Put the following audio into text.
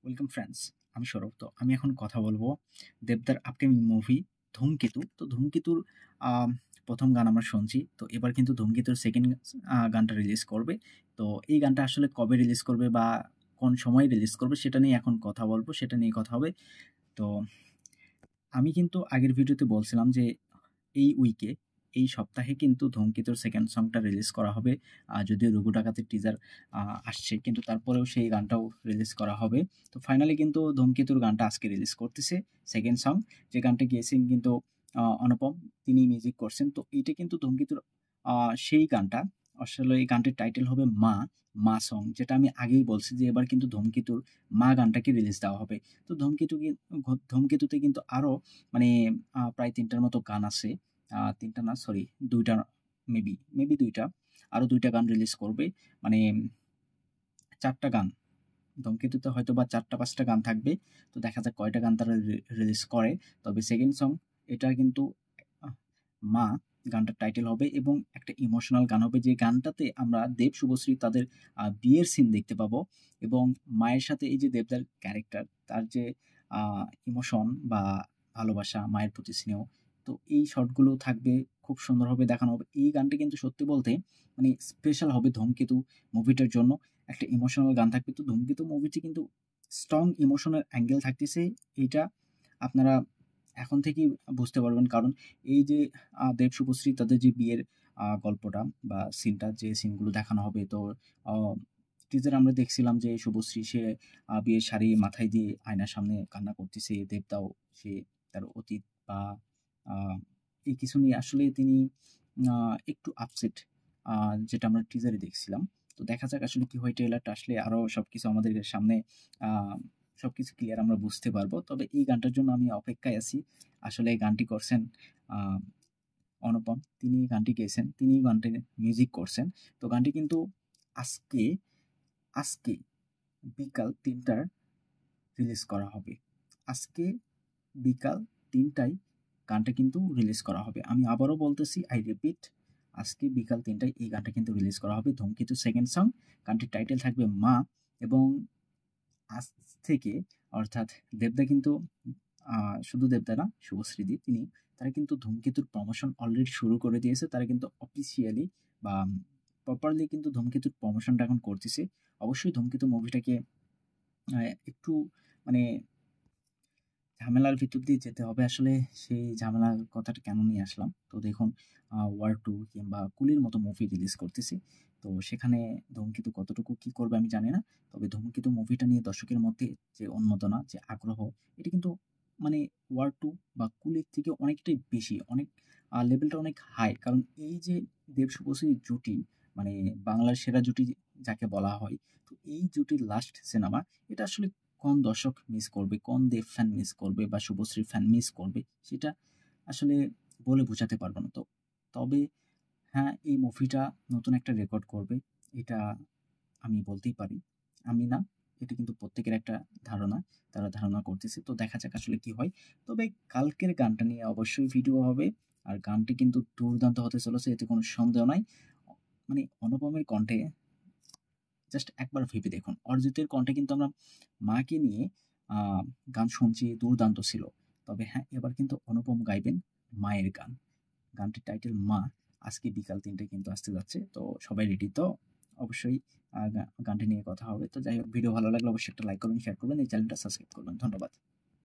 Welcome friends, আমি সৌরভ। তো আমি এখন কথা বলবো দেবদার আপকামিং মুভি ধূমকেতু। তো ধূমকেতুর আম, প্রথম গান আমরা শুনছি। তো এবার কিন্তু ধূমকেতুর সেকেন্ড গানটা রিলিজ করবে। তো এই গানটা আসলে কবে রিলিজ করবে বা কোন সময় রিলিজ করবে সেটা নিয়ে এখন কথা বলবো, সেটা নিয়ে কথা হবে। তো আমি কিন্তু আগের ভিডিওতে বলছিলাম যে এই সপ্তাহে কিন্তু ধূমকেতুর সেকেন্ড সংটা রিলিজ করা হবে। যদিও রঘু ডাকাতের টিজার আসছে, কিন্তু তারপরেও সেই গানটাও রিলিজ করা হবে। তো ফাইনালি কিন্তু ধূমকেতুর গানটা আজকে রিলিজ করতেছে সেকেন্ড সং, যে গানটা গেয়েছেন কিন্তু অনুপম, তিনি মিউজিক করছেন। তো এইটা কিন্তু ধূমকেতুর সেই গানটা। আসলে এই গানটির টাইটেল হবে মা মা সং, যেটা আমি আগেই বলছি যে এবার কিন্তু ধূমকেতুর মা গানটাকে রিলিজ দেওয়া হবে। তো ধূমকেতুতে কিন্তু আরও মানে প্রায় ৩টার মতো গান আছে। ৩টা না, সরি ২টা, মেবি ২টা। আরও ২টা গান রিলিজ করবে। মানে ৪টা গান। ধূমকেতুতে হয়তোবা ৪টা-৫টা গান থাকবে। তো দেখা যাক কয়টা গান তারা রিলিজ করে। তবে সেকেন্ড সং এটা কিন্তু আহ, মা গানটার টাইটেল হবে এবং একটা ইমোশনাল গান হবে, যে গানটাতে আমরা দেব শুভশ্রী তাদের বিয়ের সিন দেখতে পাবো। এবং মায়ের সাথে এই যে দেবদার ক্যারেক্টার, তার যে ইমোশন বা ভালোবাসা, মায়ের প্রতি স্নেহ, তো এই শটগুলো থাকবে, খুব সুন্দরভাবে দেখানো হবে। এই গানটা কিন্তু সত্যি বলতে মানে স্পেশাল হবে ধূমকেতু মুভিটার জন্য। একটা ইমোশনাল গান থাকবে। তো ধূমকেতু মুভিটি কিন্তু স্ট্রং ইমোশনাল অ্যাঙ্গেল থাকতেছে। এইটা আপনারা এখন থেকেই বুঝতে পারবেন, কারণ এই যে দেব শুভশ্রী তাদের যে বিয়ের গল্পটা বা সিনটা, যে সিনগুলো দেখানো হবে। তো টিজার আমরা দেখছিলাম যে শুভশ্রী সে বিয়ের শাড়ি মাথায় দিয়ে আয়নার সামনে কান্না করতেছে। দেবদাও সে তার অতীত বা আহ, এই কিছু নিয়ে আসলে তিনি একটু আপসেট, যেটা আমরা টিজারে দেখছিলাম। তো দেখা যাক আসলে কি হয়, ট্রেলারটা আসলে আরো সবকিছু আমাদের সামনে আহ, সবকিছু ক্লিয়ার আমরা বুঝতে পারবো। তবে এই গানটার জন্য আমি অপেক্ষায় আছি। আসলে এই গানটি করছেন আহ, অনুপম, তিনি গানটি গেয়েছেন, তিনি গানটির মিউজিক করছেন। তো গানটি কিন্তু আজকে আজকে বিকাল ৩টার রিলিজ করা হবে। আজকে বিকাল ৩টায় গানটা কিন্তু রিলিজ করা হবে। আমি আবারও বলতেছি, আই রিপিট, আজকে বিকাল ৩টায় এই গানটা কিন্তু রিলিজ করা হবে, ধূমকেতু সেকেন্ড সং। গানটির টাইটেল থাকবে মা। এবং আজ থেকে, অর্থাৎ দেবদা কিন্তু শুধু দেবদা না, শুভশ্রীদি তিনি, তারা কিন্তু ধূমকেতুর প্রমোশন অলরেডি শুরু করে দিয়েছে। তারা কিন্তু অফিসিয়ালি বা প্রপারলি কিন্তু ধূমকেতুর প্রমোশনটা এখন করতেছে। অবশ্যই ধূমকেতু মুভিটাকে একটু মানে ঝামেলার ভিতর দিয়ে যেতে হবে। আসলে সেই ঝামেলার কথাটা কেন নিয়ে আসলাম, তো দেখুন, ওয়ার টু কিংবা কুলির মতো মুভি রিলিজ করতেছি। তো সেখানে ধূমকেতু কতটুকু কি করবে আমি জানি না। তবে ধূমকেতু মুভিটা নিয়ে দর্শকের মধ্যে যে উন্মাদনা, যে আগ্রহ, এটা কিন্তু মানে ওয়ার টু বা কুলির থেকে অনেকটাই বেশি, অনেক লেভেলটা অনেক হাই। কারণ এই যে দেব শুভশ্রী জুটি, মানে বাংলার সেরা জুটি যাকে বলা হয়, তো এই জুটির লাস্ট সিনেমা, এটা আসলে কোন দর্শক মিস করবে, কোন দেব ফ্যান মিস করবে বা শুভশ্রী ফ্যান মিস করবে, সেটা আসলে বলে বোঝাতে পারবো না। তো তবে হ্যাঁ, এই মুভিটা নতুন একটা রেকর্ড করবে, এটা আমি বলতেই পারি। আমি না, এটা কিন্তু প্রত্যেকের একটা ধারণা, তারা ধারণা করতেছে। তো দেখা যাক আসলে কি হয়। তবে কালকের গানটা নিয়ে অবশ্যই ভিডিও হবে। আর গানটি কিন্তু দুর্দান্ত হতে চলেছে, এতে কোনো সন্দেহ নাই। মানে অনুপমের কণ্ঠে জাস্ট একবার ভেবে দেখুন, অরিজিতের কণ্ঠে কিন্তু আমরা মাকে নিয়ে আহ, গান শুনছি, দুর্দান্ত ছিল। তবে হ্যাঁ, এবার কিন্তু অনুপম গাইবেন মায়ের গান। গানটির টাইটেল মা। আজকে বিকাল ৩টায় কিন্তু আসতে যাচ্ছে। তো সবাই রেডি তো? অবশ্যই গানটি নিয়ে কথা হবে। তো যাই হোক, ভিডিও ভালো লাগলে অবশ্যই একটা লাইক করবেন, শেয়ার করবেন, এই চ্যানেলটা সাবস্ক্রাইব করবেন। ধন্যবাদ।